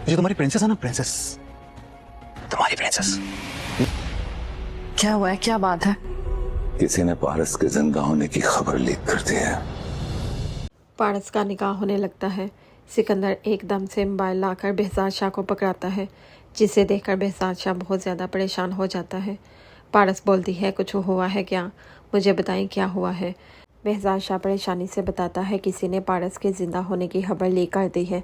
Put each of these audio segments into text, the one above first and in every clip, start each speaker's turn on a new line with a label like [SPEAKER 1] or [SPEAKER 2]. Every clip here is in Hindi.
[SPEAKER 1] ये तुम्हारी प्रिंसेस है ना, प्रिंसेस, तुम्हारी प्रिंसेस।
[SPEAKER 2] क्या हुआ है, क्या बात है?
[SPEAKER 3] किसी ने पारस के जिंदा होने की खबर लीक कर दी है।
[SPEAKER 4] पारस का निकाह होने लगता है। सिकंदर एकदम से मोबाइल लाकर behzad शाह को पकड़ाता है, जिसे देखकर behzad शाह बहुत ज़्यादा परेशान हो जाता है। पारस बोलती है, कुछ हुआ है क्या, मुझे बताएं क्या हुआ है। behzad शाह परेशानी से बताता है किसी ने पारस के ज़िंदा होने की खबर लीक कर दी है,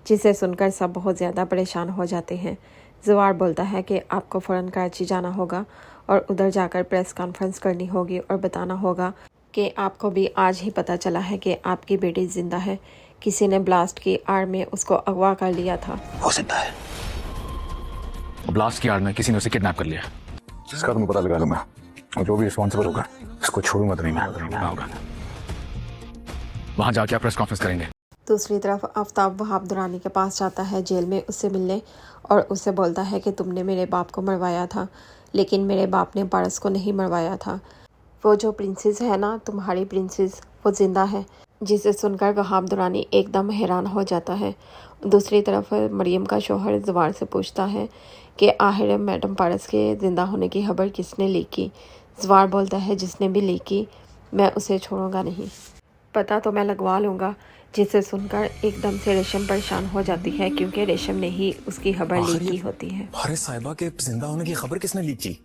[SPEAKER 4] जिसे सुनकर सब बहुत ज़्यादा परेशान हो जाते हैं। जवार बोलता है कि आपको फ़ौरन कराची जाना होगा और उधर जाकर प्रेस कॉन्फ्रेंस करनी होगी और बताना होगा कि आपको भी आज ही पता चला है कि आपकी बेटी जिंदा है। किसी ने ब्लास्ट की आड़ में उसको अगवा कर लिया था।
[SPEAKER 1] वो जिंदा है।
[SPEAKER 5] ब्लास्ट की आड़ में किसी ने उसे किडनैप कर लिया।
[SPEAKER 3] इसका तुम्हें पता लगा लूंगा और जो भी रिस्पॉन्सिबल होगा इसको छोड़ूंगा तो नहीं मैं।
[SPEAKER 5] होगा वहां जाके आप प्रेस कॉन्फ्रेंस करेंगे।
[SPEAKER 4] दूसरी तरफ आफ्ताब वहाब दुरानी के पास जाता है जेल में उससे मिलने और उससे बोलता है कि तुमने मेरे बाप को मरवाया था, लेकिन मेरे बाप ने पारस को नहीं मरवाया था। वो जो प्रिंसेस है ना, तुम्हारी प्रिंसेस, वो जिंदा है। जिसे सुनकर वहाब दुरानी एकदम हैरान हो जाता है। दूसरी तरफ मरियम का शोहर जवार से पूछता है कि आखिर मैडम पारस के ज़िंदा होने की खबर किसने लीक की। जवार बोलता है, जिसने भी लीक की मैं उसे छोड़ूंगा नहीं, पता तो मैं लगवा लूँगा। जिसे सुनकर एकदम से रेशम परेशान हो जाती है, क्योंकि रेशम ने ही उसकी खबर लीक की होती है।
[SPEAKER 1] अरे साहिबा के जिंदा होने की खबर किसने लीक की?